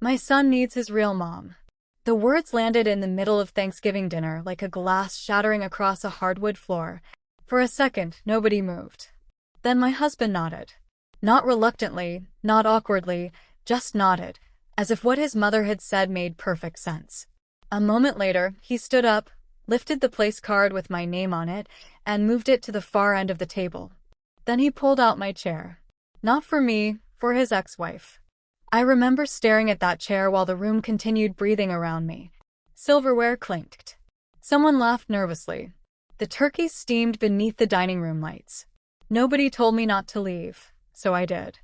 My son needs his real mom. The words landed in the middle of Thanksgiving dinner like a glass shattering across a hardwood floor. For a second, nobody moved. Then my husband nodded. Not reluctantly, not awkwardly, just nodded, as if what his mother had said made perfect sense. A moment later, he stood up, lifted the place card with my name on it, and moved it to the far end of the table. Then he pulled out my chair. Not for me, for his ex-wife. I remember staring at that chair while the room continued breathing around me. Silverware clinked. Someone laughed nervously. The turkey steamed beneath the dining room lights. Nobody told me not to leave, so I did.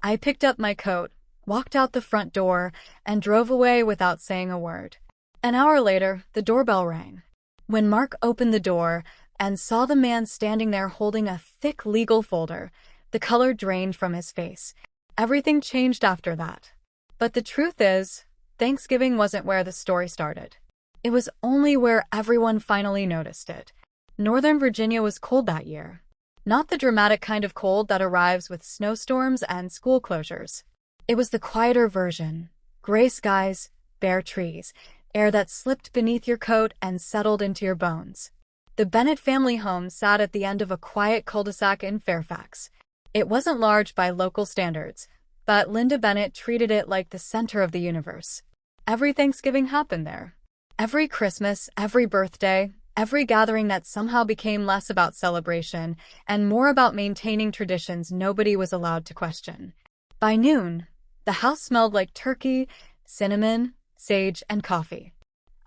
I picked up my coat, walked out the front door, and drove away without saying a word. An hour later, the doorbell rang. When Mark opened the door and saw the man standing there holding a thick legal folder, the color drained from his face. Everything changed after that. But the truth is, Thanksgiving wasn't where the story started. It was only where everyone finally noticed it. Northern Virginia was cold that year. Not the dramatic kind of cold that arrives with snowstorms and school closures. It was the quieter version. Gray skies, bare trees, air that slipped beneath your coat and settled into your bones. The Bennett family home sat at the end of a quiet cul-de-sac in Fairfax. It wasn't large by local standards, but Linda Bennett treated it like the center of the universe. Every Thanksgiving happened there. Every Christmas, every birthday, every gathering that somehow became less about celebration and more about maintaining traditions nobody was allowed to question. By noon, the house smelled like turkey, cinnamon, sage, and coffee.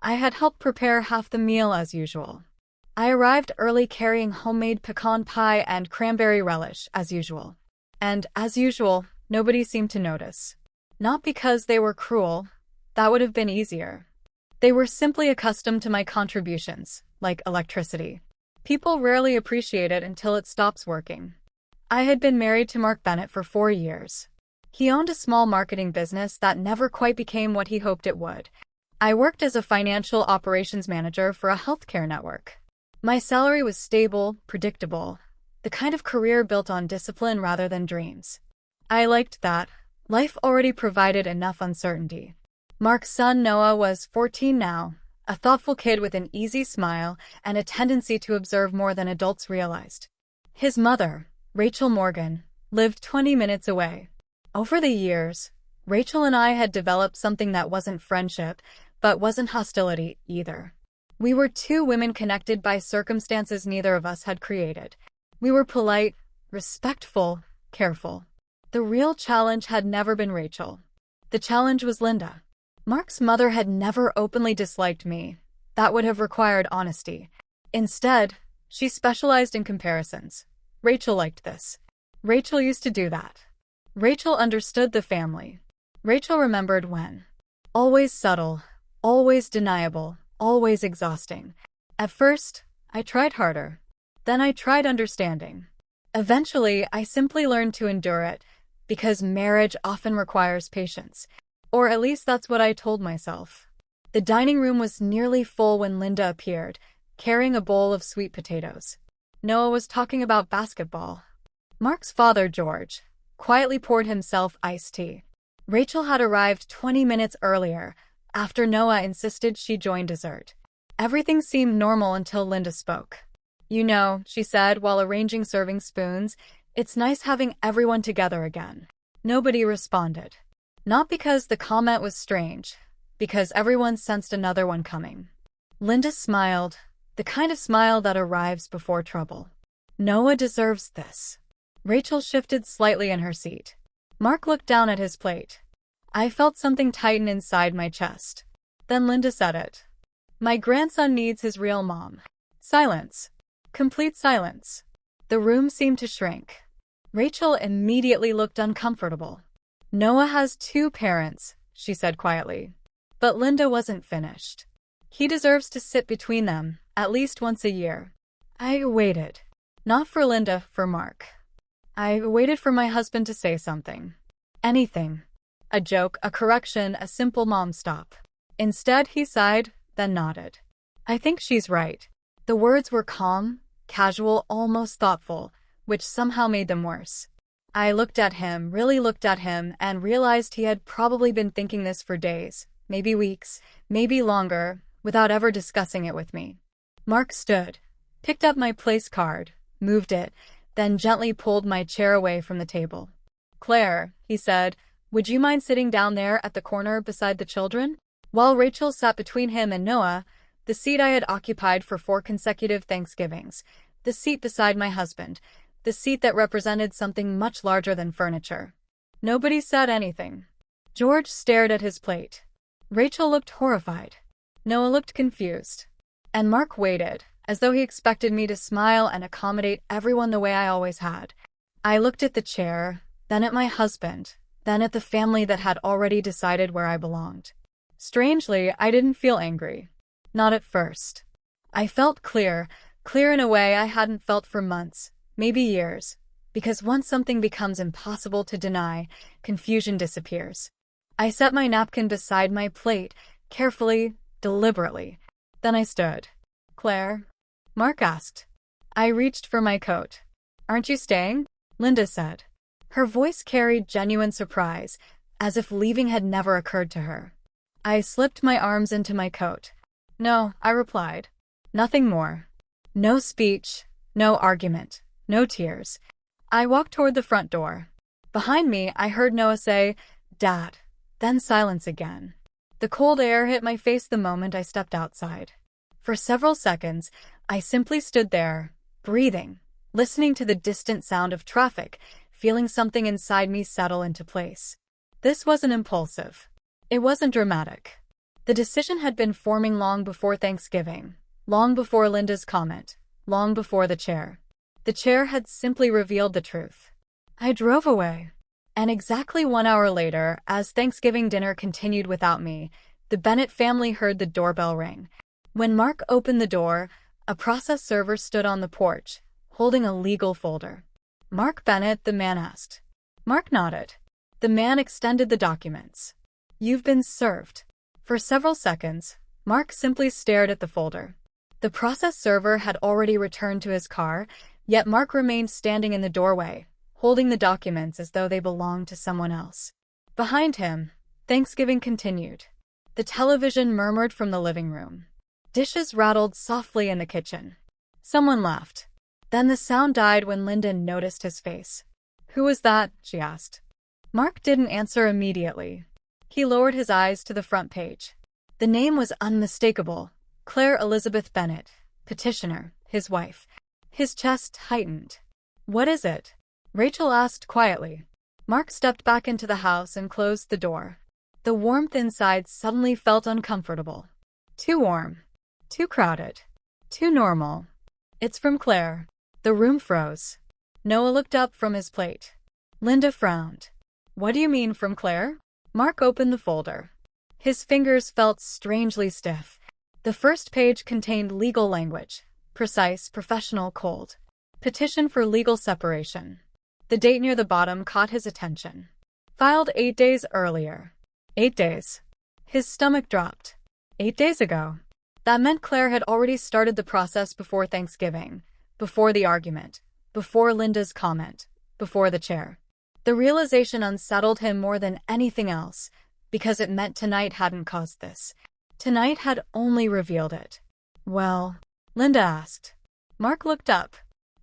I had helped prepare half the meal as usual. I arrived early carrying homemade pecan pie and cranberry relish, as usual. And, as usual, nobody seemed to notice. Not because they were cruel. That would have been easier. They were simply accustomed to my contributions, like electricity. People rarely appreciate it until it stops working. I had been married to Mark Bennett for 4 years. He owned a small marketing business that never quite became what he hoped it would. I worked as a financial operations manager for a healthcare network. My salary was stable, predictable, the kind of career built on discipline rather than dreams. I liked that. Life already provided enough uncertainty. Mark's son Noah was 14 now, a thoughtful kid with an easy smile and a tendency to observe more than adults realized. His mother, Rachel Morgan, lived 20 minutes away. Over the years, Rachel and I had developed something that wasn't friendship, but wasn't hostility either. We were two women connected by circumstances neither of us had created. We were polite, respectful, careful. The real challenge had never been Rachel. The challenge was Linda. Mark's mother had never openly disliked me. That would have required honesty. Instead, she specialized in comparisons. Rachel liked this. Rachel used to do that. Rachel understood the family. Rachel remembered when. Always subtle, always deniable, always exhausting. At first, I tried harder. Then I tried understanding. Eventually, I simply learned to endure it, because marriage often requires patience. Or at least that's what I told myself. The dining room was nearly full when Linda appeared, carrying a bowl of sweet potatoes. Noah was talking about basketball. Mark's father, George, quietly poured himself iced tea. Rachel had arrived 20 minutes earlier, after Noah insisted she join dessert. Everything seemed normal until Linda spoke. "You know," she said while arranging serving spoons, "it's nice having everyone together again." Nobody responded. Not because the comment was strange, because everyone sensed another one coming. Linda smiled, the kind of smile that arrives before trouble. "Noah deserves this." Rachel shifted slightly in her seat. Mark looked down at his plate. I felt something tighten inside my chest. Then Linda said it. "My grandson needs his real mom." Silence. Complete silence. The room seemed to shrink. Rachel immediately looked uncomfortable. "Noah has 2 parents," she said quietly. But Linda wasn't finished. "He deserves to sit between them, at least once a year." I waited. Not for Linda, for Mark. I waited for my husband to say something. Anything. A joke, a correction, a simple mom stop. Instead, he sighed, then nodded. "I think she's right." The words were calm, casual, almost thoughtful, which somehow made them worse. I looked at him, really looked at him, and realized he had probably been thinking this for days, maybe weeks, maybe longer, without ever discussing it with me. Mark stood, picked up my place card, moved it, then gently pulled my chair away from the table. "Claire," he said, "would you mind sitting down there at the corner beside the children?" While Rachel sat between him and Noah, the seat I had occupied for 4 consecutive Thanksgivings, the seat beside my husband, the seat that represented something much larger than furniture. Nobody said anything. George stared at his plate. Rachel looked horrified. Noah looked confused. And Mark waited, as though he expected me to smile and accommodate everyone the way I always had. I looked at the chair, then at my husband, then at the family that had already decided where I belonged. Strangely, I didn't feel angry. Not at first. I felt clear in a way I hadn't felt for months, maybe years, because once something becomes impossible to deny, confusion disappears. I set my napkin beside my plate, carefully, deliberately. Then I stood. "Claire?" Mark asked. I reached for my coat. "Aren't you staying?" Linda said. Her voice carried genuine surprise, as if leaving had never occurred to her. I slipped my arms into my coat. "No," I replied. Nothing more. No speech, no argument, no tears. I walked toward the front door. Behind me, I heard Noah say, "Dad," then silence again. The cold air hit my face the moment I stepped outside. For several seconds, I simply stood there, breathing, listening to the distant sound of traffic, feeling something inside me settle into place. This wasn't impulsive. It wasn't dramatic. The decision had been forming long before Thanksgiving, long before Linda's comment, long before the chair. The chair had simply revealed the truth. I drove away. And exactly 1 hour later, as Thanksgiving dinner continued without me, the Bennett family heard the doorbell ring. When Mark opened the door, a process server stood on the porch, holding a legal folder. "Mark Bennett?" the man asked. Mark nodded. The man extended the documents. "You've been served." For several seconds, Mark simply stared at the folder. The process server had already returned to his car, yet Mark remained standing in the doorway, holding the documents as though they belonged to someone else. Behind him, Thanksgiving continued. The television murmured from the living room. Dishes rattled softly in the kitchen. Someone laughed. Then the sound died when Linda noticed his face. "Who was that?" she asked. Mark didn't answer immediately. He lowered his eyes to the front page. The name was unmistakable. Claire Elizabeth Bennett, petitioner, his wife. His chest tightened. "What is it?" Rachel asked quietly. Mark stepped back into the house and closed the door. The warmth inside suddenly felt uncomfortable. Too warm. Too crowded. Too normal. "It's from Claire." The room froze. Noah looked up from his plate. Linda frowned. "What do you mean from Claire?" Mark opened the folder. His fingers felt strangely stiff. The first page contained legal language. Precise, professional, cold. Petition for legal separation. The date near the bottom caught his attention. Filed 8 days earlier. 8 days. His stomach dropped. 8 days ago. That meant Claire had already started the process before Thanksgiving, before the argument, before Linda's comment, before the chair. The realization unsettled him more than anything else, because it meant tonight hadn't caused this. Tonight had only revealed it. "Well?" Linda asked. Mark looked up.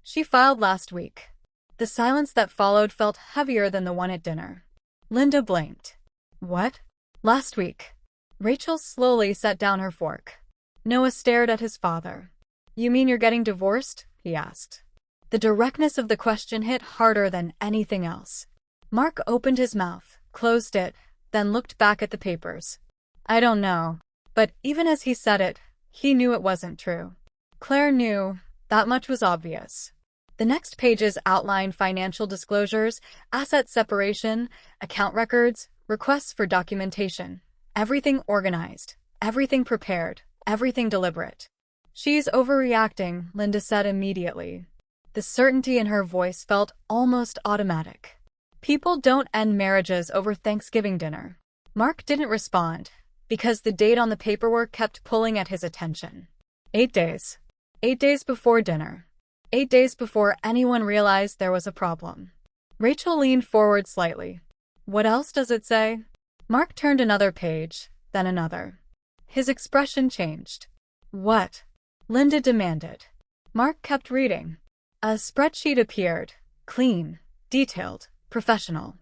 "She filed last week." The silence that followed felt heavier than the one at dinner. Linda blinked. "What?" "Last week." Rachel slowly set down her fork. Noah stared at his father. "You mean you're getting divorced?" he asked. The directness of the question hit harder than anything else. Mark opened his mouth, closed it, then looked back at the papers. "I don't know." But even as he said it, he knew it wasn't true. Claire knew. That much was obvious. The next pages outlined financial disclosures, asset separation, account records, requests for documentation. Everything organized, everything prepared, everything deliberate. "She's overreacting," Linda said immediately. The certainty in her voice felt almost automatic. "People don't end marriages over Thanksgiving dinner." Mark didn't respond, because the date on the paperwork kept pulling at his attention. 8 days. 8 days before dinner. 8 days before anyone realized there was a problem. Rachel leaned forward slightly. What else does it say? Mark turned another page, then another. His expression changed. What? Linda demanded. Mark kept reading. A spreadsheet appeared. Clean, detailed, professional.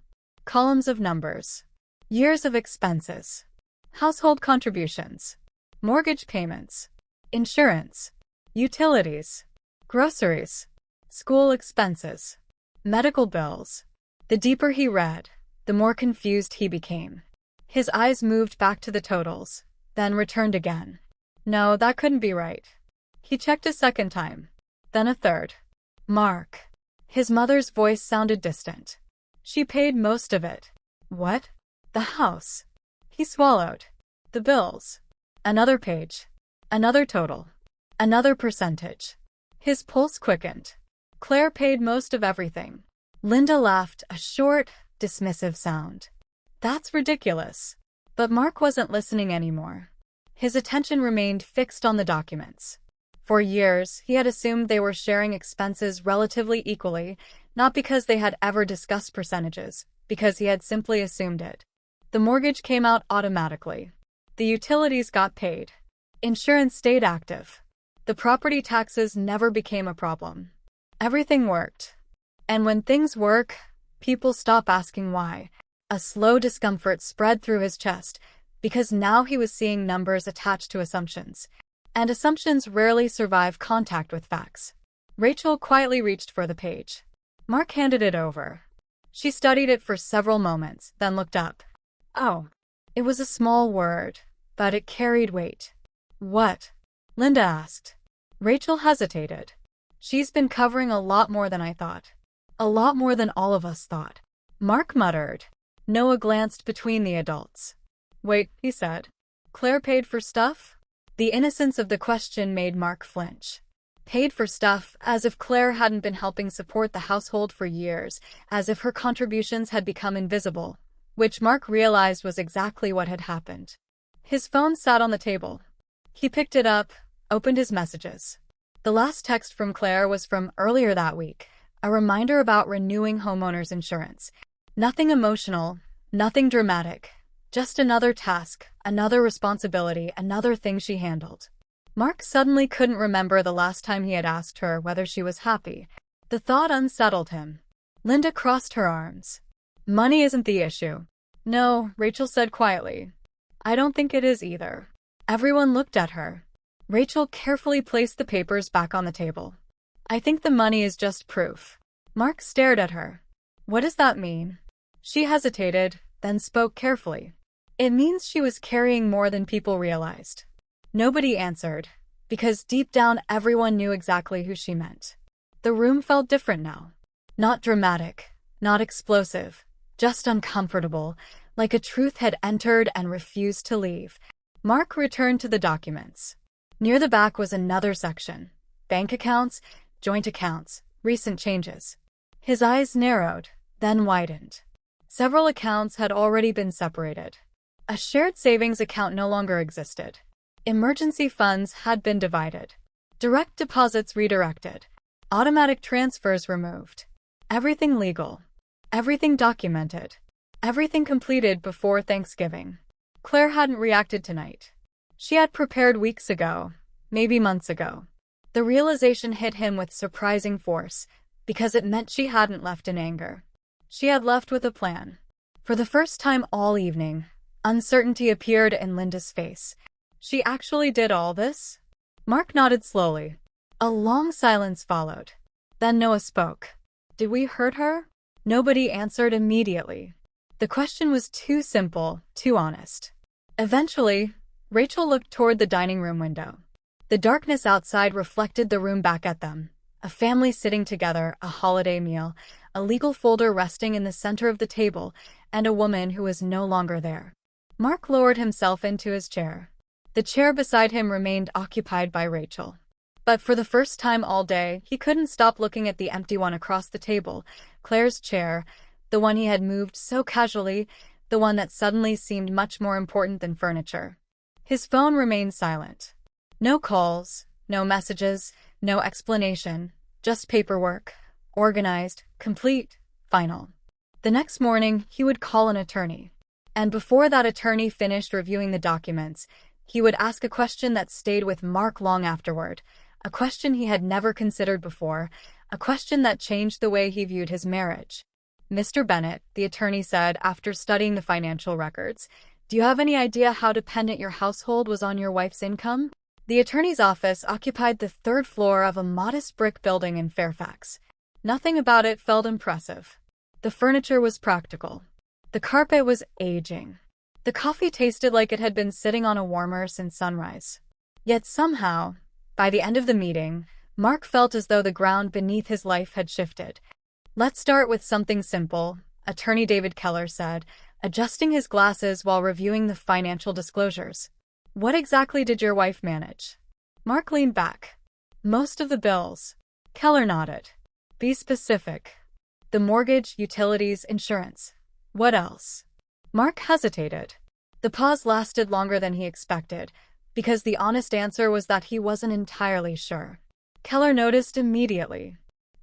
Columns of numbers. Years of expenses. Household contributions. Mortgage payments. Insurance. Utilities. Groceries. School expenses. Medical bills. The deeper he read, the more confused he became. His eyes moved back to the totals, then returned again. No, that couldn't be right. He checked a second time, then a third. Mark. His mother's voice sounded distant. She paid most of it. What? The house. He swallowed. The bills. Another page. Another total. Another percentage. His pulse quickened. Claire paid most of everything. Linda laughed, a short, dismissive sound. That's ridiculous. But Mark wasn't listening anymore. His attention remained fixed on the documents. For years, he had assumed they were sharing expenses relatively equally, not because they had ever discussed percentages, because he had simply assumed it. The mortgage came out automatically. The utilities got paid. Insurance stayed active. The property taxes never became a problem. Everything worked. And when things work, people stop asking why. A slow discomfort spread through his chest, because now he was seeing numbers attached to assumptions. And assumptions rarely survive contact with facts. Rachel quietly reached for the page. Mark handed it over. She studied it for several moments, then looked up. Oh. It was a small word, but it carried weight. What? Linda asked. Rachel hesitated. She's been covering a lot more than I thought. A lot more than all of us thought. Mark muttered. Noah glanced between the adults. Wait, he said. Claire paid for stuff? The innocence of the question made Mark flinch. Paid for stuff, as if Claire hadn't been helping support the household for years, as if her contributions had become invisible, which Mark realized was exactly what had happened. His phone sat on the table. He picked it up, opened his messages. The last text from Claire was from earlier that week, a reminder about renewing homeowners insurance. Nothing emotional, nothing dramatic, just another task, another responsibility, another thing she handled. Mark suddenly couldn't remember the last time he had asked her whether she was happy. The thought unsettled him. Linda crossed her arms. Money isn't the issue. No, Rachel said quietly. I don't think it is either. Everyone looked at her. Rachel carefully placed the papers back on the table. I think the money is just proof. Mark stared at her. What does that mean? She hesitated, then spoke carefully. It means she was carrying more than people realized. Nobody answered, because deep down everyone knew exactly who she meant. The room felt different now. Not dramatic, not explosive, just uncomfortable, like a truth had entered and refused to leave. Mark returned to the documents. Near the back was another section. Bank accounts, joint accounts, recent changes. His eyes narrowed, then widened. Several accounts had already been separated. A shared savings account no longer existed. Emergency funds had been divided. Direct deposits redirected. Automatic transfers removed. Everything legal. Everything documented. Everything completed before Thanksgiving. Claire hadn't reacted tonight. She had prepared weeks ago, maybe months ago. The realization hit him with surprising force, because it meant she hadn't left in anger. She had left with a plan. For the first time all evening, uncertainty appeared in Linda's face. She actually did all this? Mark nodded slowly. A long silence followed. Then Noah spoke. Did we hurt her? Nobody answered immediately. The question was too simple, too honest. Eventually, Rachel looked toward the dining room window. The darkness outside reflected the room back at them. A family sitting together, a holiday meal, a legal folder resting in the center of the table, and a woman who was no longer there. Mark lowered himself into his chair. The chair beside him remained occupied by Rachel. But for the first time all day, he couldn't stop looking at the empty one across the table, Claire's chair, the one he had moved so casually, the one that suddenly seemed much more important than furniture. His phone remained silent. No calls, no messages, no explanation, just paperwork, organized, complete, final. The next morning, he would call an attorney. And before that attorney finished reviewing the documents, he would ask a question that stayed with Mark long afterward, a question he had never considered before, a question that changed the way he viewed his marriage. "Mr. Bennett," the attorney said after studying the financial records, "do you have any idea how dependent your household was on your wife's income?" The attorney's office occupied the third floor of a modest brick building in Fairfax. Nothing about it felt impressive. The furniture was practical. The carpet was aging. The coffee tasted like it had been sitting on a warmer since sunrise. Yet somehow, by the end of the meeting, Mark felt as though the ground beneath his life had shifted. "Let's start with something simple," Attorney David Keller said, adjusting his glasses while reviewing the financial disclosures. "What exactly did your wife manage?" Mark leaned back. "Most of the bills." Keller nodded. "Be specific." "The mortgage, utilities, insurance." "What else?" Mark hesitated. The pause lasted longer than he expected, because the honest answer was that he wasn't entirely sure. Keller noticed immediately.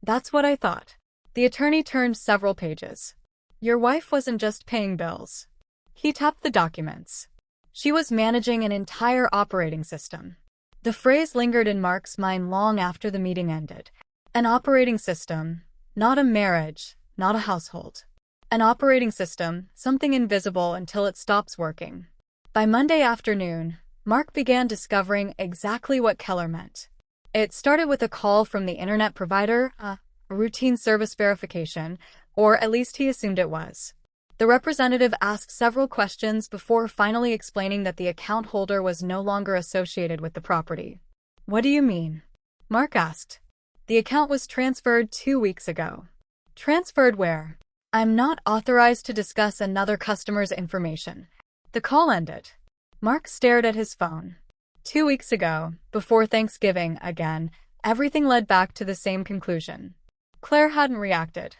"That's what I thought." The attorney turned several pages. "Your wife wasn't just paying bills." He tapped the documents. She was managing an entire operating system. The phrase lingered in Mark's mind long after the meeting ended. An operating system, not a marriage, not a household. An operating system, something invisible until it stops working. By Monday afternoon, Mark began discovering exactly what Keller meant. It started with a call from the internet provider, a routine service verification, or at least he assumed it was. The representative asked several questions before finally explaining that the account holder was no longer associated with the property. "What do you mean?" Mark asked. "The account was transferred 2 weeks ago." "Transferred where?" "I'm not authorized to discuss another customer's information." The call ended. Mark stared at his phone. 2 weeks ago, before Thanksgiving, again, everything led back to the same conclusion. Claire hadn't reacted.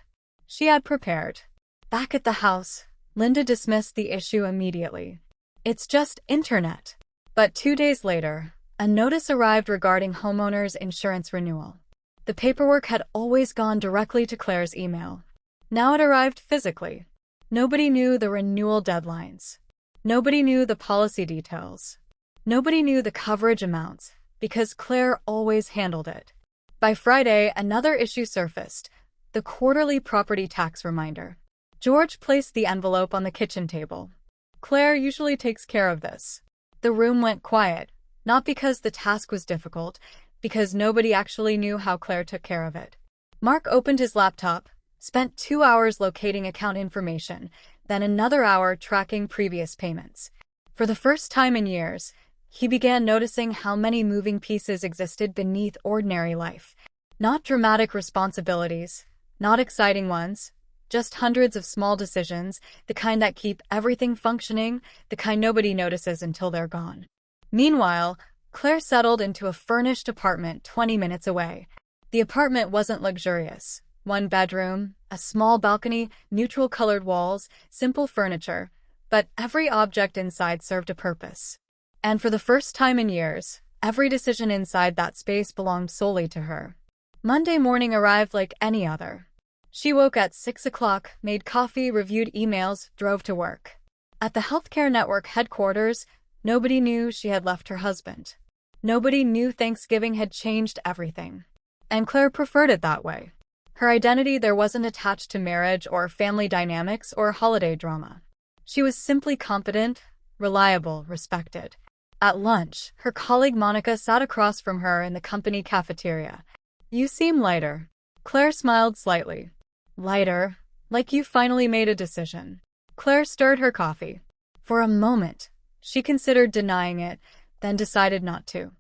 She had prepared. Back at the house, Linda dismissed the issue immediately. "It's just internet." But 2 days later, a notice arrived regarding homeowners' insurance renewal. The paperwork had always gone directly to Claire's email. Now it arrived physically. Nobody knew the renewal deadlines. Nobody knew the policy details. Nobody knew the coverage amounts, because Claire always handled it. By Friday, another issue surfaced, the quarterly property tax reminder. George placed the envelope on the kitchen table. "Claire usually takes care of this." The room went quiet, not because the task was difficult, because nobody actually knew how Claire took care of it. Mark opened his laptop, spent 2 hours locating account information, then another hour tracking previous payments. For the first time in years, he began noticing how many moving pieces existed beneath ordinary life. Not dramatic responsibilities, not exciting ones, just hundreds of small decisions, the kind that keep everything functioning, the kind nobody notices until they're gone. Meanwhile, Claire settled into a furnished apartment 20 minutes away. The apartment wasn't luxurious. 1 bedroom, a small balcony, neutral-colored walls, simple furniture, but every object inside served a purpose. And for the first time in years, every decision inside that space belonged solely to her. Monday morning arrived like any other. She woke at 6 o'clock, made coffee, reviewed emails, drove to work. At the Healthcare Network headquarters, nobody knew she had left her husband. Nobody knew Thanksgiving had changed everything. And Claire preferred it that way. Her identity there wasn't attached to marriage or family dynamics or holiday drama. She was simply competent, reliable, respected. At lunch, her colleague Monica sat across from her in the company cafeteria. "You seem lighter." Claire smiled slightly. "Lighter? Like you finally made a decision." Claire stirred her coffee. For a moment, she considered denying it, then decided not to.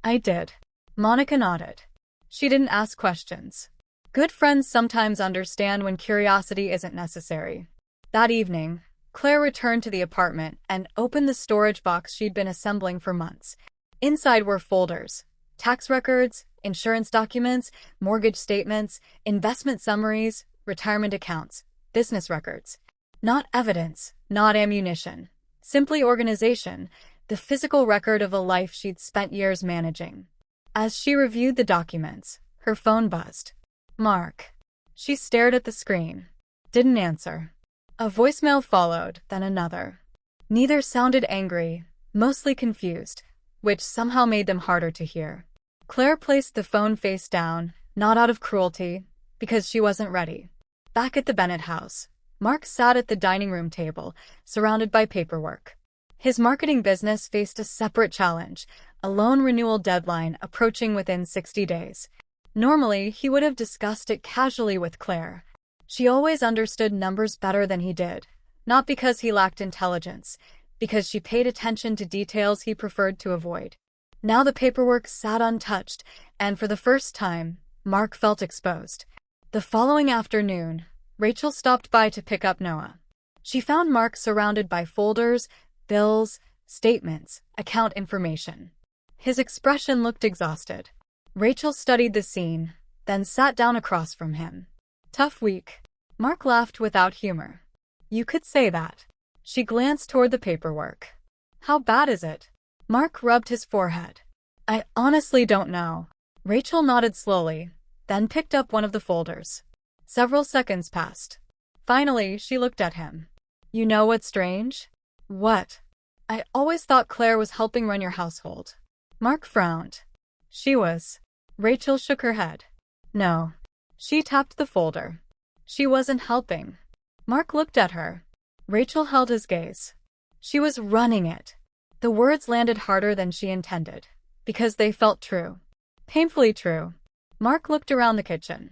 "I did." Monica nodded. She didn't ask questions. Good friends sometimes understand when curiosity isn't necessary. That evening, Claire returned to the apartment and opened the storage box she'd been assembling for months. Inside were folders, tax records, insurance documents, mortgage statements, investment summaries, retirement accounts, business records. Not evidence, not ammunition, simply organization, the physical record of a life she'd spent years managing. As she reviewed the documents, her phone buzzed. "Mark." She stared at the screen. Didn't answer. A voicemail followed, then another. Neither sounded angry, mostly confused, which somehow made them harder to hear. Claire placed the phone face down, not out of cruelty, because she wasn't ready. Back at the Bennett house, Mark sat at the dining room table, surrounded by paperwork. His marketing business faced a separate challenge, a loan renewal deadline approaching within 60 days. Normally, he would have discussed it casually with Claire. She always understood numbers better than he did, not because he lacked intelligence, because she paid attention to details he preferred to avoid. Now the paperwork sat untouched, and for the first time, Mark felt exposed. The following afternoon, Rachel stopped by to pick up Noah. She found Mark surrounded by folders, bills, statements, account information. His expression looked exhausted. Rachel studied the scene, then sat down across from him. Tough week. Mark laughed without humor. You could say that. She glanced toward the paperwork. How bad is it? Mark rubbed his forehead. I honestly don't know. Rachel nodded slowly, then picked up one of the folders. Several seconds passed. Finally, she looked at him. You know what's strange? What? I always thought Claire was helping run your household. Mark frowned. She was. Rachel shook her head. No. She tapped the folder. She wasn't helping. Mark looked at her. Rachel held his gaze. She was running it. The words landed harder than she intended, because they felt true. Painfully true. Mark looked around the kitchen.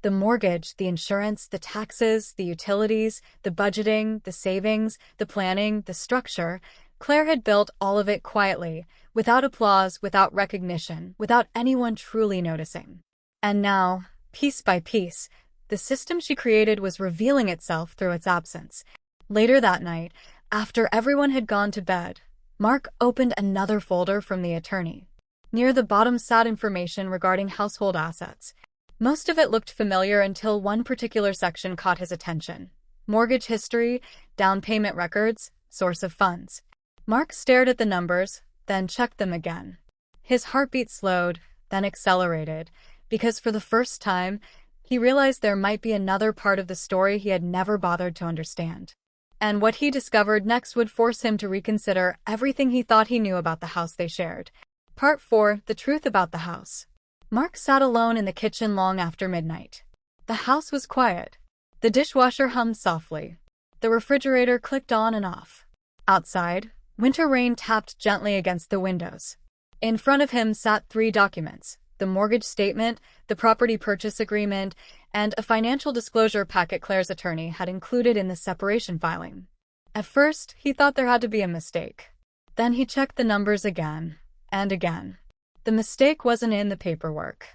The mortgage, the insurance, the taxes, the utilities, the budgeting, the savings, the planning, the structure. Claire had built all of it quietly, without applause, without recognition, without anyone truly noticing. And now, piece by piece, the system she created was revealing itself through its absence. Later that night, after everyone had gone to bed, Mark opened another folder from the attorney. Near the bottom sat information regarding household assets. Most of it looked familiar until one particular section caught his attention. Mortgage history, down payment records, source of funds. Mark stared at the numbers, then checked them again. His heartbeat slowed, then accelerated, because for the first time, he realized there might be another part of the story he had never bothered to understand. And what he discovered next would force him to reconsider everything he thought he knew about the house they shared. Part 4: The Truth About the House. Mark sat alone in the kitchen long after midnight. The house was quiet. The dishwasher hummed softly. The refrigerator clicked on and off. Outside, winter rain tapped gently against the windows. In front of him sat 3 documents: the mortgage statement, the property purchase agreement, and a financial disclosure packet Claire's attorney had included in the separation filing. At first, he thought there had to be a mistake. Then he checked the numbers again and again. The mistake wasn't in the paperwork.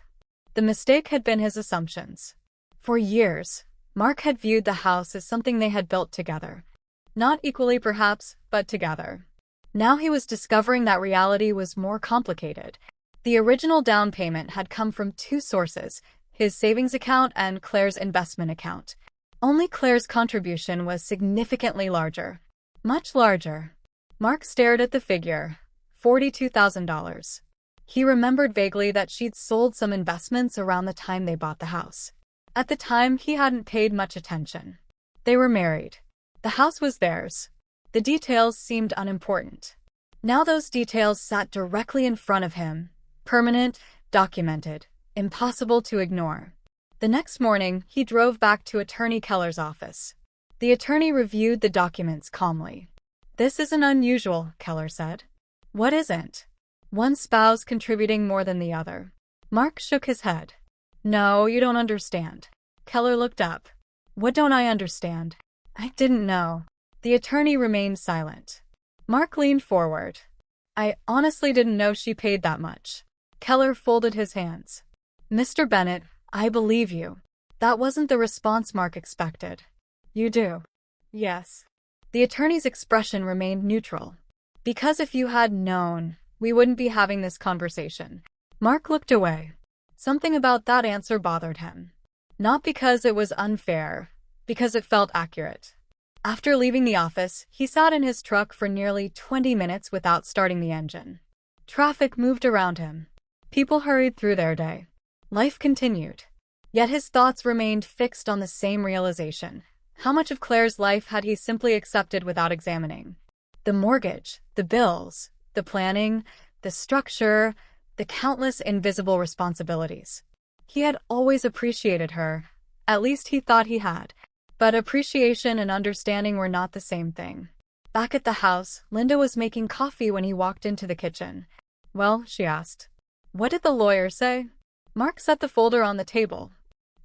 The mistake had been his assumptions. For years, Mark had viewed the house as something they had built together. Not equally perhaps, but together. Now he was discovering that reality was more complicated. The original down payment had come from 2 sources, his savings account and Claire's investment account. Only Claire's contribution was significantly larger. Much larger. Mark stared at the figure. $42,000. He remembered vaguely that she'd sold some investments around the time they bought the house. At the time, he hadn't paid much attention. They were married. The house was theirs. The details seemed unimportant. Now those details sat directly in front of him. Permanent, documented, impossible to ignore. The next morning, he drove back to Attorney Keller's office. The attorney reviewed the documents calmly. This isn't unusual, Keller said. What isn't? One spouse contributing more than the other. Mark shook his head. No, you don't understand. Keller looked up. What don't I understand? I didn't know. The attorney remained silent. Mark leaned forward. I honestly didn't know she paid that much. Keller folded his hands. Mr. Bennett, I believe you. That wasn't the response Mark expected. You do? Yes. The attorney's expression remained neutral. Because if you had known, we wouldn't be having this conversation. Mark looked away. Something about that answer bothered him. Not because it was unfair, because it felt accurate. After leaving the office, he sat in his truck for nearly 20 minutes without starting the engine. Traffic moved around him. People hurried through their day. Life continued. Yet his thoughts remained fixed on the same realization. How much of Claire's life had he simply accepted without examining? The mortgage, the bills, the planning, the structure, the countless invisible responsibilities. He had always appreciated her. At least he thought he had. But appreciation and understanding were not the same thing. Back at the house, Linda was making coffee when he walked into the kitchen. "Well," she asked. "What did the lawyer say?" Mark set the folder on the table.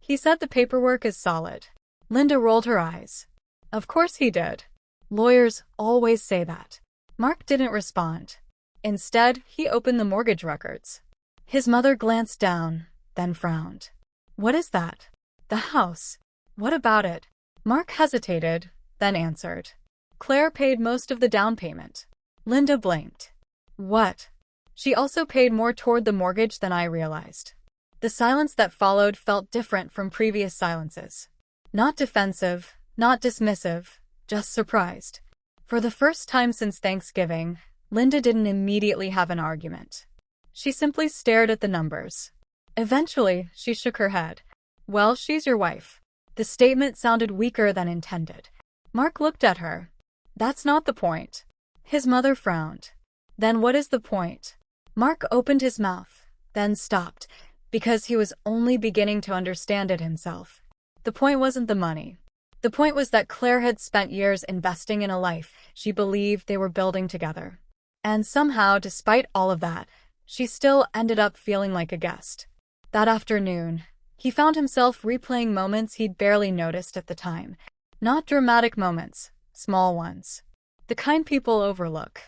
"He said the paperwork is solid." Linda rolled her eyes. "Of course he did. Lawyers always say that." Mark didn't respond. Instead, he opened the mortgage records. His mother glanced down, then frowned. "What is that?" "The house. What about it?" Mark hesitated, then answered. "Claire paid most of the down payment." Linda blinked. "What?" "She also paid more toward the mortgage than I realized." The silence that followed felt different from previous silences. Not defensive, not dismissive, just surprised. For the first time since Thanksgiving, Linda didn't immediately have an argument. She simply stared at the numbers. Eventually, she shook her head. "Well, she's your wife." The statement sounded weaker than intended. Mark looked at her. "That's not the point." His mother frowned. "Then what is the point?" Mark opened his mouth, then stopped, because he was only beginning to understand it himself. The point wasn't the money. The point was that Claire had spent years investing in a life she believed they were building together. And somehow, despite all of that, she still ended up feeling like a guest. That afternoon, he found himself replaying moments he'd barely noticed at the time. Not dramatic moments, small ones. The kind people overlook.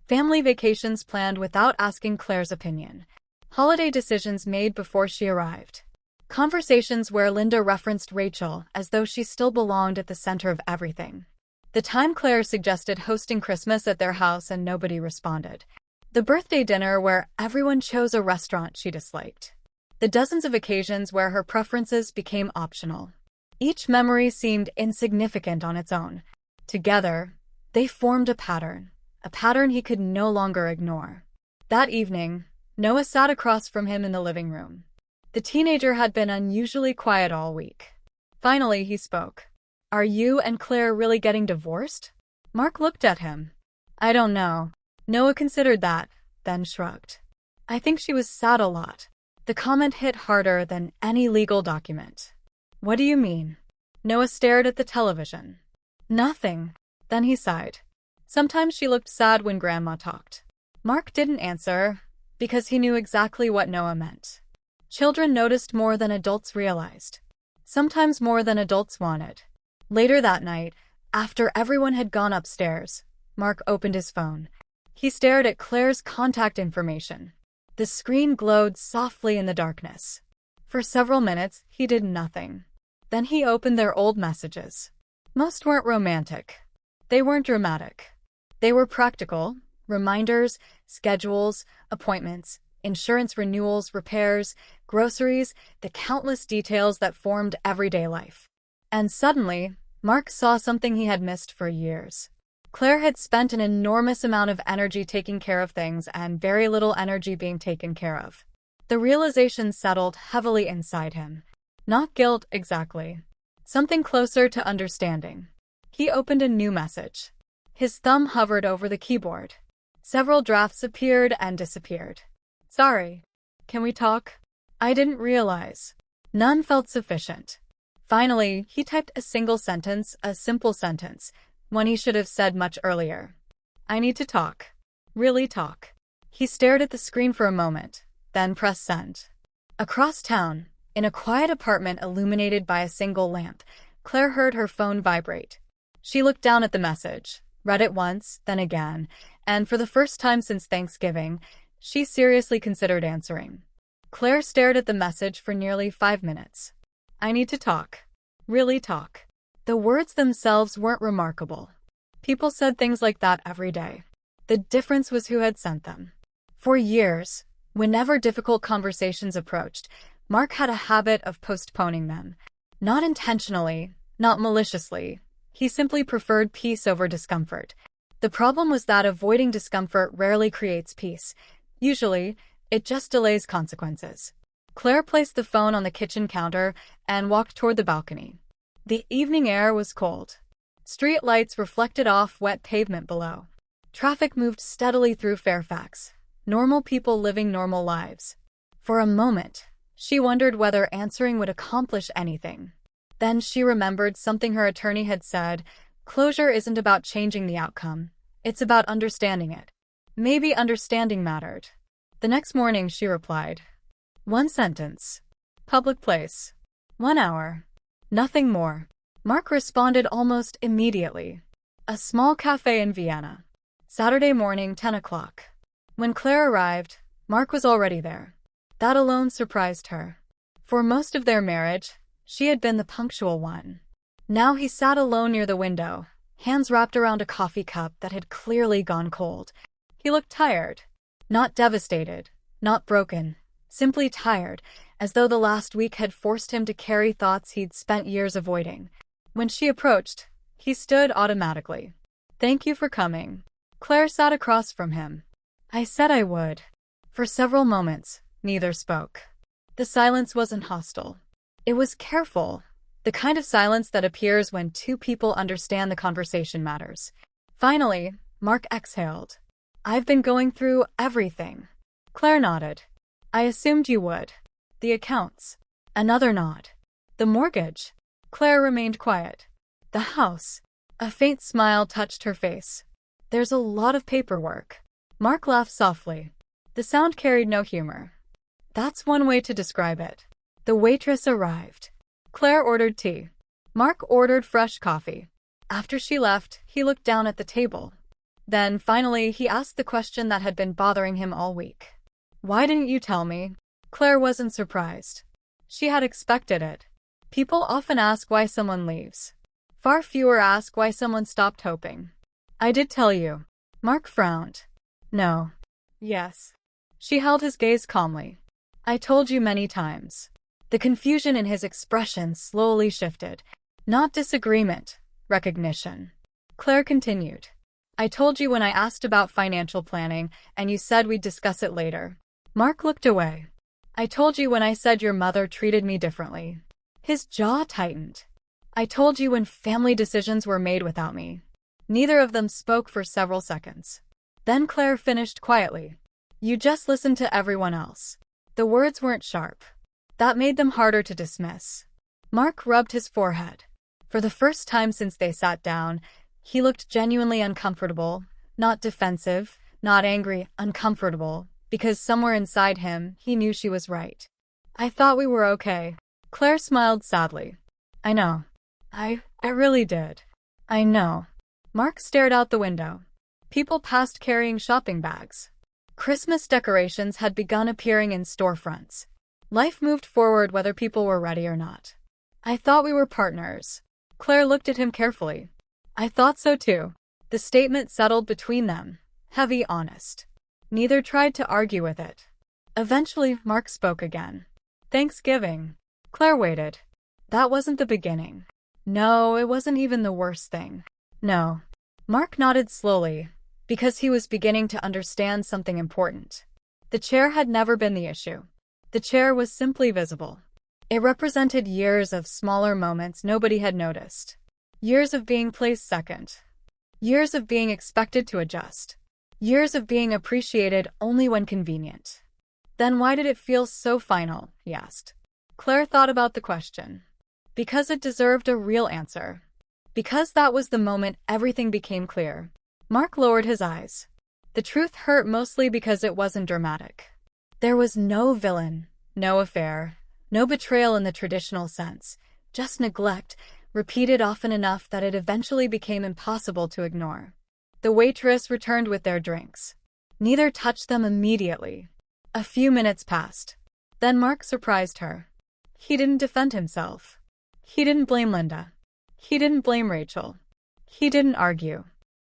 Family vacations planned without asking Claire's opinion. Holiday decisions made before she arrived. Conversations where Linda referenced Rachel as though she still belonged at the center of everything. The time Claire suggested hosting Christmas at their house and nobody responded. The birthday dinner where everyone chose a restaurant she disliked. The dozens of occasions where her preferences became optional. Each memory seemed insignificant on its own. Together, they formed a pattern he could no longer ignore. That evening, Noah sat across from him in the living room. The teenager had been unusually quiet all week. Finally, he spoke. "Are you and Claire really getting divorced?" Mark looked at him. "I don't know." Noah considered that, then shrugged. "I think she was sad a lot." The comment hit harder than any legal document. "What do you mean?" Noah stared at the television. "Nothing." Then he sighed. "Sometimes she looked sad when Grandma talked." Mark didn't answer, because he knew exactly what Noah meant. Children noticed more than adults realized. Sometimes more than adults wanted. Later that night, after everyone had gone upstairs, Mark opened his phone. He stared at Claire's contact information. The screen glowed softly in the darkness. For several minutes, he did nothing. Then he opened their old messages. Most weren't romantic. They weren't dramatic. They were practical. Reminders, schedules, appointments, insurance renewals, repairs, groceries, the countless details that formed everyday life. And suddenly, Mark saw something he had missed for years. Claire had spent an enormous amount of energy taking care of things and very little energy being taken care of. The realization settled heavily inside him. Not guilt, exactly. Something closer to understanding. He opened a new message. His thumb hovered over the keyboard. Several drafts appeared and disappeared. "Sorry. Can we talk? I didn't realize." None felt sufficient. Finally, he typed a simple sentence, one he should have said much earlier. "I need to talk. Really talk." He stared at the screen for a moment, then pressed send. Across town, in a quiet apartment illuminated by a single lamp, Claire heard her phone vibrate. She looked down at the message, read it once, then again, and for the first time since Thanksgiving, she seriously considered answering. Claire stared at the message for nearly 5 minutes. "I need to talk. Really talk." The words themselves weren't remarkable. People said things like that every day. The difference was who had sent them. For years, whenever difficult conversations approached, Mark had a habit of postponing them. Not intentionally, not maliciously. He simply preferred peace over discomfort. The problem was that avoiding discomfort rarely creates peace. Usually, it just delays consequences. Claire placed the phone on the kitchen counter and walked toward the balcony. The evening air was cold. Street lights reflected off wet pavement below. Traffic moved steadily through Fairfax. Normal people living normal lives. For a moment, she wondered whether answering would accomplish anything. Then she remembered something her attorney had said: closure isn't about changing the outcome. It's about understanding it. Maybe understanding mattered. The next morning she replied. One sentence. Public place. 1 hour. Nothing more. Mark responded almost immediately. A small cafe in Vienna. Saturday morning, 10 o'clock. When Claire arrived, Mark was already there. That alone surprised her. For most of their marriage, she had been the punctual one. Now he sat alone near the window, hands wrapped around a coffee cup that had clearly gone cold. He looked tired. Not devastated, not broken, simply tired, as though the last week had forced him to carry thoughts he'd spent years avoiding. When she approached, he stood automatically. Thank you for coming. Claire sat across from him. I said I would. For several moments, neither spoke. The silence wasn't hostile. It was careful, the kind of silence that appears when two people understand the conversation matters. Finally, Mark exhaled. I've been going through everything. Claire nodded. I assumed you would. The accounts. Another nod. The mortgage. Claire remained quiet. The house. A faint smile touched her face. There's a lot of paperwork. Mark laughed softly. The sound carried no humor. That's one way to describe it. The waitress arrived. Claire ordered tea. Mark ordered fresh coffee. After she left, he looked down at the table. Then, finally, he asked the question that had been bothering him all week. Why didn't you tell me? Claire wasn't surprised. She had expected it. People often ask why someone leaves. Far fewer ask why someone stopped hoping. I did tell you. Mark frowned. No. Yes. She held his gaze calmly. I told you many times. The confusion in his expression slowly shifted. Not disagreement, recognition. Claire continued. I told you when I asked about financial planning, and you said we'd discuss it later. Mark looked away. I told you when I said your mother treated me differently. His jaw tightened. I told you when family decisions were made without me. Neither of them spoke for several seconds. Then Claire finished quietly. You just listened to everyone else. The words weren't sharp. That made them harder to dismiss. Mark rubbed his forehead. For the first time since they sat down, he looked genuinely uncomfortable, not defensive, not angry, uncomfortable, because somewhere inside him, he knew she was right. I thought we were okay. Claire smiled sadly. I know. I really did. I know. Mark stared out the window. People passed carrying shopping bags. Christmas decorations had begun appearing in storefronts. Life moved forward whether people were ready or not. I thought we were partners. Claire looked at him carefully. I thought so too. The statement settled between them, heavy, honest. Neither tried to argue with it. Eventually, Mark spoke again. Thanksgiving. Claire waited. That wasn't the beginning. No, it wasn't even the worst thing. No. Mark nodded slowly, because he was beginning to understand something important. The chair had never been the issue. The chair was simply visible. It represented years of smaller moments nobody had noticed. Years of being placed second. Years of being expected to adjust. Years of being appreciated only when convenient. Then why did it feel so final? He asked. Claire thought about the question. Because it deserved a real answer. Because that was the moment everything became clear. Mark lowered his eyes. The truth hurt mostly because it wasn't dramatic. There was no villain, no affair, no betrayal in the traditional sense, just neglect, repeated often enough that it eventually became impossible to ignore. The waitress returned with their drinks. Neither touched them immediately. A few minutes passed. Then Mark surprised her. He didn't defend himself. He didn't blame Linda. He didn't blame Rachel. He didn't argue.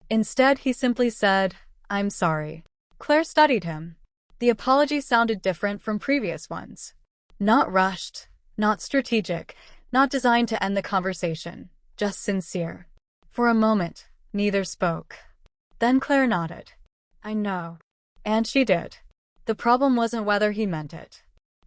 Instead, he simply said, I'm sorry. Claire studied him. The apology sounded different from previous ones. Not rushed, not strategic, not designed to end the conversation, just sincere. For a moment, neither spoke. Then Claire nodded. I know. And she did. The problem wasn't whether he meant it.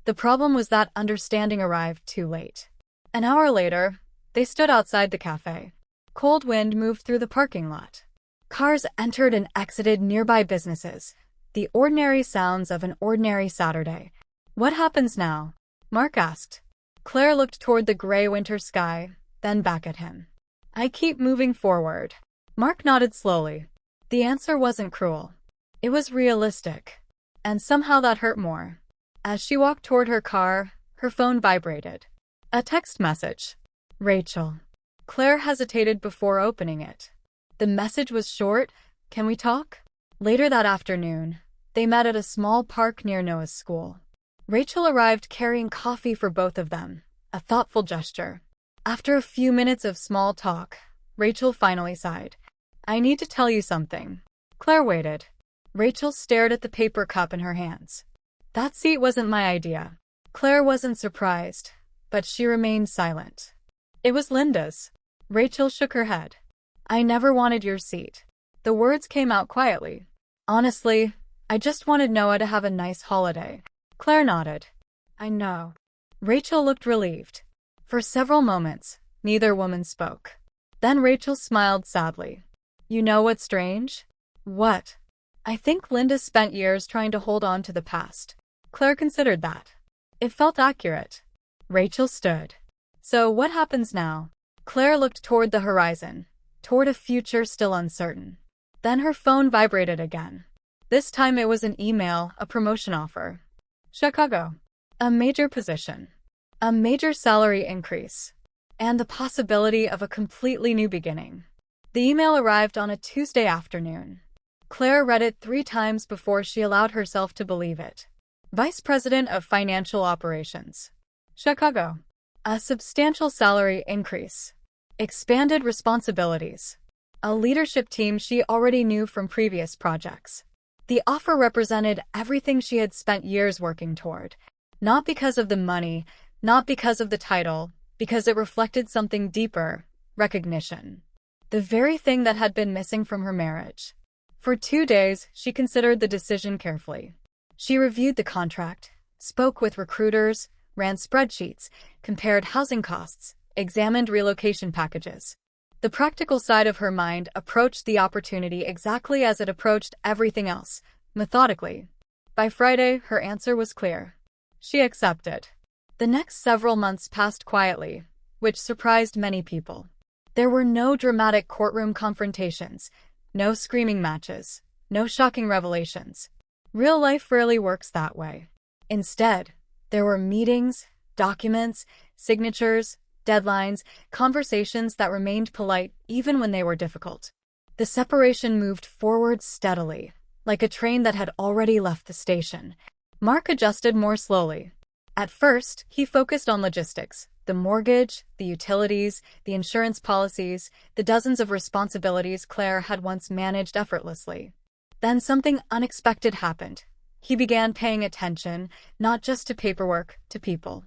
The problem was that understanding arrived too late. An hour later, They stood outside the cafe. Cold wind moved through the parking lot. Cars entered and exited nearby businesses. The ordinary sounds of an ordinary Saturday. What happens now? Mark asked. Claire looked toward the gray winter sky, then back at him. I keep moving forward. Mark nodded slowly. The answer wasn't cruel. It was realistic. And somehow that hurt more. As she walked toward her car, her phone vibrated. A text message. Rachel. Claire hesitated before opening it. The message was short. Can we talk? Later that afternoon, they met at a small park near Noah's school. Rachel arrived carrying coffee for both of them, a thoughtful gesture. After a few minutes of small talk, Rachel finally sighed. I need to tell you something. Claire waited. Rachel stared at the paper cup in her hands. That seat wasn't my idea. Claire wasn't surprised, but she remained silent. It was Linda's. Rachel shook her head. I never wanted your seat. The words came out quietly. Honestly, I just wanted Noah to have a nice holiday. Claire nodded. I know. Rachel looked relieved. For several moments, neither woman spoke. Then Rachel smiled sadly. You know what's strange? What? I think Linda spent years trying to hold on to the past. Claire considered that. It felt accurate. Rachel stood. So what happens now? Claire looked toward the horizon, toward a future still uncertain. Then her phone vibrated again. This time it was an email, a promotion offer. Chicago. A major position. A major salary increase. And the possibility of a completely new beginning. The email arrived on a Tuesday afternoon. Claire read it 3 times before she allowed herself to believe it. Vice President of Financial Operations. Chicago. A substantial salary increase. Expanded responsibilities. A leadership team she already knew from previous projects. The offer represented everything she had spent years working toward. Not because of the money, not because of the title, because it reflected something deeper, recognition. The very thing that had been missing from her marriage. For 2 days, she considered the decision carefully. She reviewed the contract, spoke with recruiters, ran spreadsheets, compared housing costs, examined relocation packages. The practical side of her mind approached the opportunity exactly as it approached everything else, methodically. By Friday, her answer was clear. She accepted. The next several months passed quietly, which surprised many people. There were no dramatic courtroom confrontations, no screaming matches, no shocking revelations. Real life rarely works that way. Instead, there were meetings, documents, signatures, deadlines, conversations that remained polite even when they were difficult. The separation moved forward steadily, like a train that had already left the station. Mark adjusted more slowly. At first, he focused on logistics, the mortgage, the utilities, the insurance policies, the dozens of responsibilities Claire had once managed effortlessly. Then something unexpected happened. He began paying attention, not just to paperwork, to people.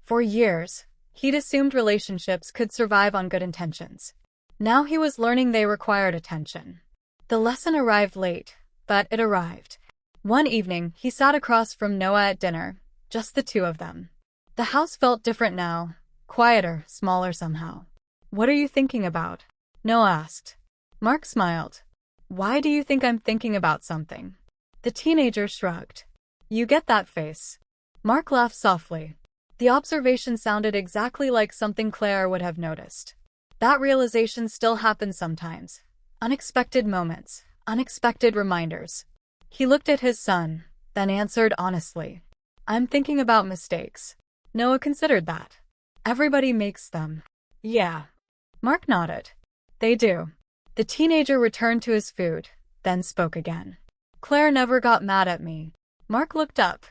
For years, he'd assumed relationships could survive on good intentions. Now he was learning they required attention. The lesson arrived late, but it arrived. One evening, he sat across from Noah at dinner, just the two of them. The house felt different now, quieter, smaller somehow. What are you thinking about? Noah asked. Mark smiled. Why do you think I'm thinking about something? The teenager shrugged. You get that face. Mark laughed softly. The observation sounded exactly like something Claire would have noticed. That realization still happens sometimes. Unexpected moments, unexpected reminders. He looked at his son, then answered honestly. I'm thinking about mistakes. Noah considered that. Everybody makes them. Yeah. Mark nodded. They do. The teenager returned to his food, then spoke again. Claire never got mad at me. Mark looked up.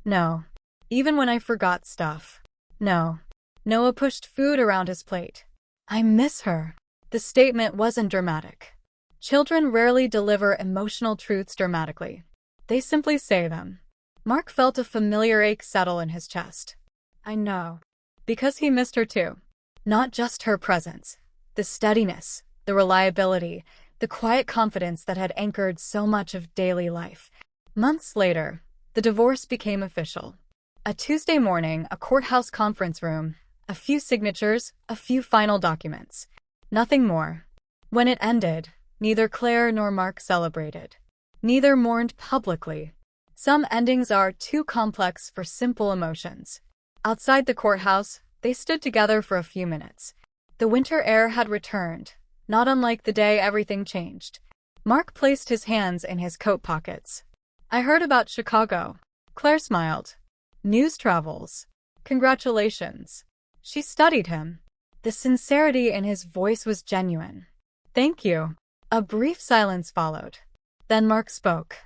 No. Even when I forgot stuff. No. Noah pushed food around his plate. I miss her. The statement wasn't dramatic. Children rarely deliver emotional truths dramatically. They simply say them. Mark felt a familiar ache settle in his chest. I know. Because he missed her too. Not just her presence. The steadiness, the reliability, the quiet confidence that had anchored so much of daily life. Months later, the divorce became official. A Tuesday morning, a courthouse conference room, A few signatures, a few final documents. Nothing more. When it ended, neither Claire nor Mark celebrated. Neither mourned publicly. Some endings are too complex for simple emotions. Outside the courthouse, they stood together for a few minutes. The winter air had returned, not unlike the day everything changed. Mark placed his hands in his coat pockets. I heard about Chicago. Claire smiled. News travels. Congratulations. She studied him. The sincerity in his voice was genuine. Thank you. A brief silence followed. Then Mark spoke.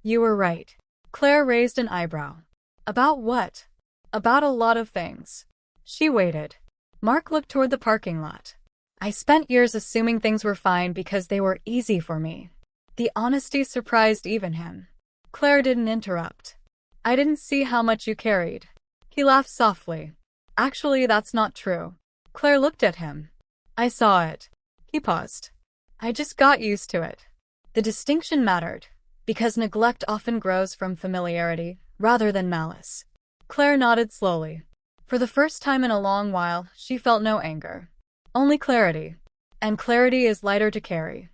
You were right. Claire raised an eyebrow. About what? About a lot of things. She waited. Mark looked toward the parking lot. I spent years assuming things were fine because they were easy for me. The honesty surprised even him. Claire didn't interrupt. I didn't see how much you carried. He laughed softly. Actually, that's not true. Claire looked at him. I saw it. He paused. I just got used to it. The distinction mattered, because neglect often grows from familiarity, rather than malice. Claire nodded slowly. For the first time in a long while, she felt no anger. Only clarity. And clarity is lighter to carry.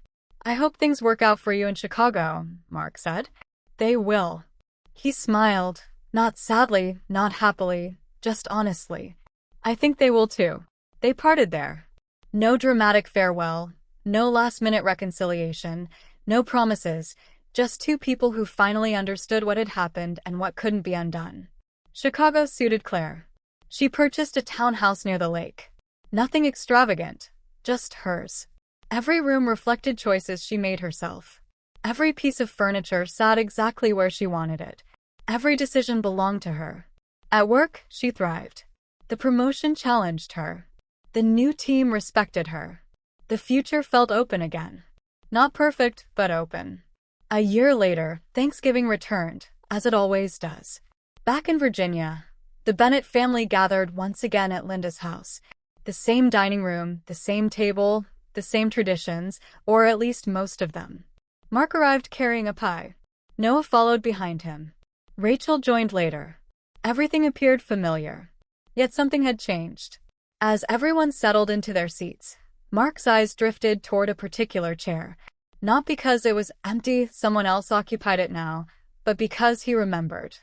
I hope things work out for you in Chicago, Mark said. They will. He smiled, not sadly, not happily, just honestly. I think they will too. They parted there. No dramatic farewell, no last-minute reconciliation, no promises, just two people who finally understood what had happened and what couldn't be undone. Chicago suited Claire. She purchased a townhouse near the lake. Nothing extravagant, just hers. Every room reflected choices she made herself. Every piece of furniture sat exactly where she wanted it. Every decision belonged to her. At work, she thrived. The promotion challenged her. The new team respected her. The future felt open again. Not perfect, but open. A year later, Thanksgiving returned, as it always does. Back in Virginia, the Bennett family gathered once again at Linda's house. The same dining room, the same table, the same traditions, or at least most of them. Mark arrived carrying a pie. Noah followed behind him. Rachel joined later. Everything appeared familiar. Yet something had changed. As everyone settled into their seats, Mark's eyes drifted toward a particular chair. Not because it was empty, someone else occupied it now, but because he remembered.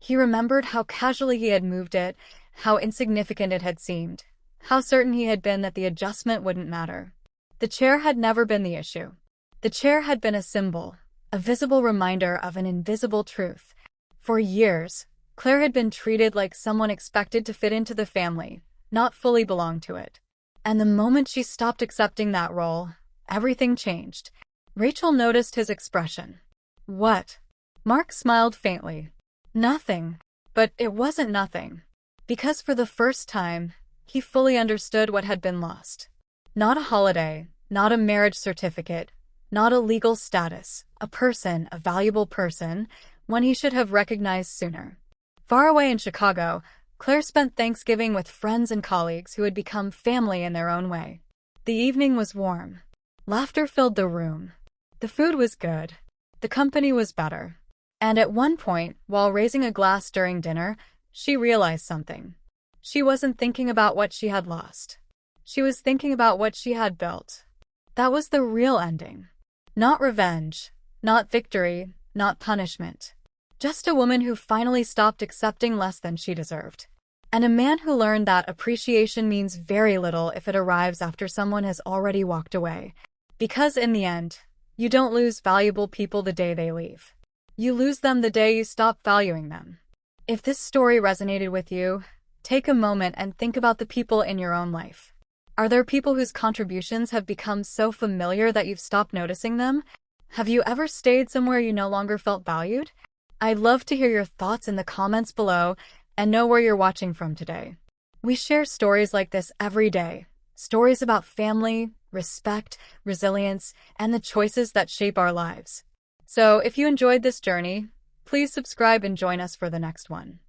He remembered how casually he had moved it, how insignificant it had seemed, how certain he had been that the adjustment wouldn't matter. The chair had never been the issue. The chair had been a symbol, a visible reminder of an invisible truth. For years, Claire had been treated like someone expected to fit into the family, not fully belong to it. And the moment she stopped accepting that role, everything changed. Rachel noticed his expression. What? Mark smiled faintly. Nothing. But it wasn't nothing. Because for the first time, he fully understood what had been lost. Not a holiday, not a marriage certificate, not a legal status, a person, a valuable person, one he should have recognized sooner. Far away in Chicago, Claire spent Thanksgiving with friends and colleagues who had become family in their own way. The evening was warm. Laughter filled the room. The food was good. The company was better. And at one point, while raising a glass during dinner, she realized something. She wasn't thinking about what she had lost. She was thinking about what she had built. That was the real ending. Not revenge, not victory, not punishment. Just a woman who finally stopped accepting less than she deserved. And a man who learned that appreciation means very little if it arrives after someone has already walked away. Because in the end, you don't lose valuable people the day they leave. You lose them the day you stop valuing them. If this story resonated with you, take a moment and think about the people in your own life. Are there people whose contributions have become so familiar that you've stopped noticing them? Have you ever stayed somewhere you no longer felt valued? I'd love to hear your thoughts in the comments below and know where you're watching from today. We share stories like this every day. Stories about family, respect, resilience, and the choices that shape our lives. So if you enjoyed this journey, please subscribe and join us for the next one.